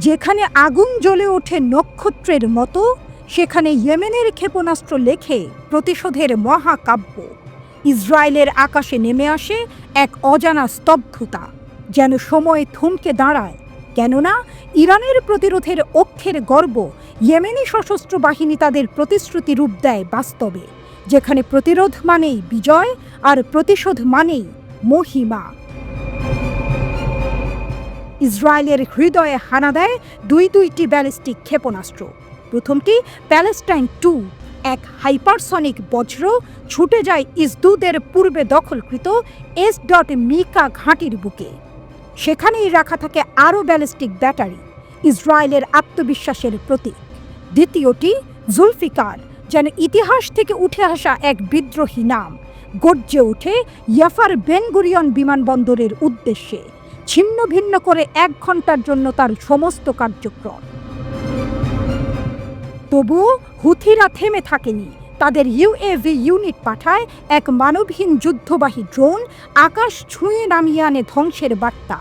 যেখানে আগুন জ্বলে ওঠে নক্ষত্রের মতো, সেখানে ইয়েমেনের ক্ষেপণাস্ত্র লেখে প্রতিশোধের মহাকাব্য। ইসরায়েলের আকাশে নেমে আসে এক অজানা স্তব্ধতা, যেন সময় থমকে দাঁড়ায়। কেননা ইরানের প্রতিরোধের অক্ষের গর্ব ইয়েমেনি সশস্ত্র বাহিনী তাদের প্রতিশ্রুতি রূপ দেয় বাস্তবে, যেখানে প্রতিরোধ মানেই বিজয় আর প্রতিশোধ মানেই মহিমা। ইসরায়েলের হৃদয়ে হানা দেয় দুইটি ব্যালিস্টিক ক্ষেপণাস্ত্র। প্রথমটি প্যালেস্টাইন 2, এক হাইপারসনিক বজ্র, ছুটে যায় ইসদুদের পূর্বে দখলকৃত মিকা ঘাঁটির বুকে। সেখানেই রাখা থাকে আরও ব্যালিস্টিক ব্যাটারি, ইসরায়েলের আত্মবিশ্বাসের প্রতীক। দ্বিতীয়টি জুলফিকার, যেন ইতিহাস থেকে উঠে আসা এক বিদ্রোহী নাম, গর্জে ওঠে ইয়াফার বেন গুরিয়ন বিমানবন্দরের উদ্দেশ্যে, ছিন্ন ভিন্ন করে 1 ঘন্টার জন্য তার সমস্ত কার্যক্রম। তবুও হুথিরা থেমে থাকেনি। তাদের ইউএভি ইউনিট পাঠায় এক মানবহীন যুদ্ধবাহী ড্রোন, আকাশ ছুঁয়ে নামিয়ে আনে ধ্বংসের বার্তা।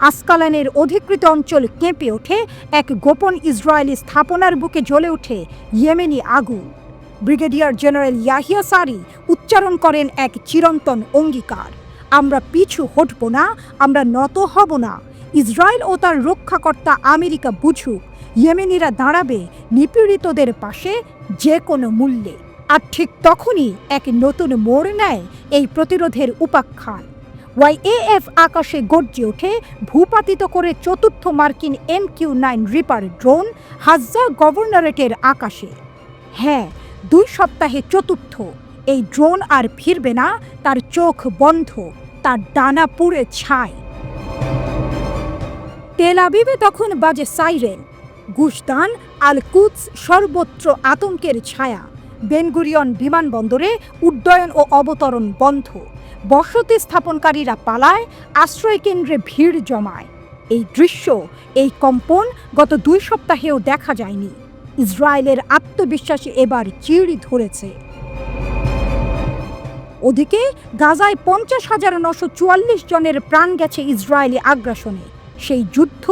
আসকালানের অধিকৃত অঞ্চল কেঁপে ওঠে, এক গোপন ইসরায়েলি স্থাপনার বুকে জ্বলে ওঠে ইয়েমেনি আগুন। ব্রিগেডিয়ার জেনারেল ইয়াহিয়া সারি উচ্চারণ করেন এক চিরন্তন অঙ্গীকার, আমরা পিছু হটব না, আমরা নত হব না। ইসরায়েল ও তার রক্ষাকর্তা আমেরিকা বুঝুক, ইয়েমেনিরা দাঁড়াবে নিপীড়িতদের পাশে যে কোনো মূল্যে। আর ঠিক তখনই এক নতুন মোড় নেয় এই প্রতিরোধের উপাখ্যান। YAF আকাশে গর্জে ওঠে, ভূপাতিত করে 4র্থ মার্কিন MQ-9 রিপার ড্রোন হাজ্জা গভর্নরেটের আকাশে। হ্যাঁ, 2 সপ্তাহে 4র্থ। এই ড্রোন আর ফিরবে না, তার চোখ বন্ধ, তার ডানা পুড়ে ছাই। তেল আবিবে তখন বাজে সাইরেন। গুশদান, আল কুদস সর্বত্র আতঙ্কের ছায়া। বেনগুরিয়ন বিমানবন্দরে উড্ডয়ন ও অবতরণ বন্ধ। বসতি স্থাপনকারীরা পালায়, আশ্রয় কেন্দ্রে ভিড় জমায়। এই দৃশ্য, এই কম্পন গত 2 সপ্তাহেও দেখা যায়নি। ইসরায়েলের আত্মবিশ্বাসী এবার চিড়ি ধরেছে। ওদিকে গাজায় 50,944 জনের প্রাণ গেছে ইসরায়েলি আগ্রাসনে। সেই যুদ্ধ,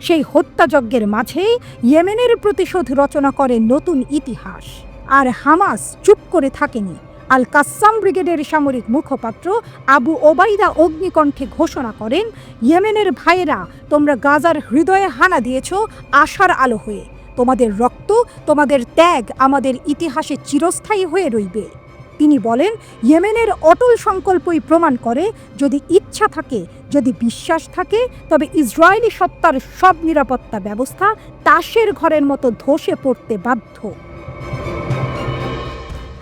সেই হত্যাযজ্ঞের মাঝেই ইয়েমেনের প্রতিশোধ রচনা করে নতুন ইতিহাস। আর হামাস চুপ করে থাকেনি। আল কাসাম ব্রিগেডের সামরিক মুখপাত্র আবু ওবাইদা অগ্নিকণ্ঠে ঘোষণা করেন, ইয়েমেনের ভাইয়েরা, তোমরা গাজার হৃদয়ে হানা দিয়েছ আশার আলো হয়ে। তোমাদের রক্ত, তোমাদের ত্যাগ আমাদের ইতিহাসে চিরস্থায়ী হয়ে রইবে। তিনি বলেন, ইয়েমেনের অটল সংকল্পই প্রমাণ করে, যদি ইচ্ছা থাকে, যদি বিশ্বাস থাকে, তবে ইসরায়েলি সত্তার সব নিরাপত্তা ব্যবস্থা তাসের ঘরের মতো ধসে পড়তে বাধ্য।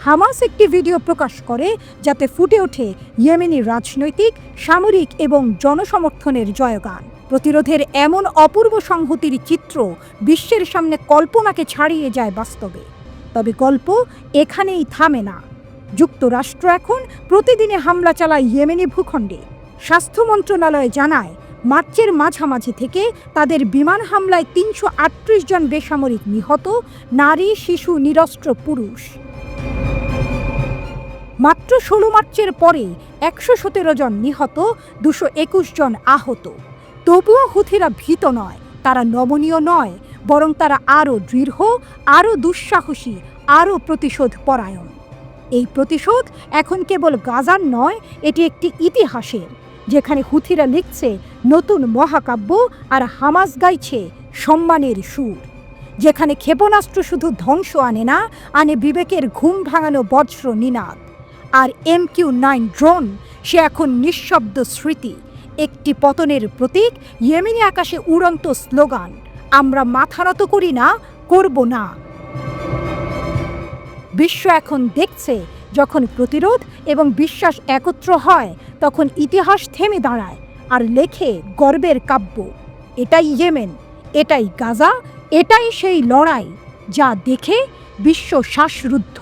হামাস একটি ভিডিও প্রকাশ করে, যাতে ফুটে ওঠে ইয়েমেনি রাজনৈতিক, সামরিক এবং জনসমর্থনের জয়গান। প্রতিরোধের এমন অপূর্ব সংহতির চিত্র বিশ্বের সামনে কল্পনাকে ছাড়িয়ে যায় বাস্তবে। তবে গল্প এখানেই থামে না। যুক্তরাষ্ট্র এখন প্রতিদিনে হামলা চালায় ইয়েমেনি ভূখণ্ডে। স্বাস্থ্য মন্ত্রণালয় জানায়, মার্চের মাঝামাঝি থেকে তাদের বিমান হামলায় 338 জন বেসামরিক নিহত, নারী, শিশু, নিরস্ত্র পুরুষ। মাত্র 16 মার্চের পরে 117 জন নিহত, 221 জন আহত। তবুও হুথিরা ভীত নয়, তারা নমনীয় নয়, বরং তারা আরও দৃঢ়, আরও দুঃসাহসী, আরও প্রতিশোধ পরায়ণ। এই প্রতিশোধ এখন কেবল গাজার নয়, এটি একটি ইতিহাসের, যেখানে হুথিরা লিখছে নতুন মহাকাব্য আর হামাস গাইছে সম্মানের সুর। যেখানে ক্ষেপণাস্ত্র শুধু ধ্বংস আনে না, আনে বিবেকের ঘুম ভাঙানো বজ্র নিনাদ। আর MQ-9 ড্রোন, সে এখন নিঃশব্দ স্মৃতি, একটি পতনের প্রতীক, ইয়েমেনি আকাশে উড়ন্ত স্লোগান, আমরা মাথা নত করি না, করব না। বিশ্ব এখন দেখছে, যখন প্রতিরোধ এবং বিশ্বাস একত্র হয়, তখন ইতিহাস থেমে দাঁড়ায় আর লেখে গর্বের কাব্য। এটাই ইয়েমেন, এটাই গাজা, এটাই সেই লড়াই যা দেখে বিশ্ব শ্বাসরুদ্ধ।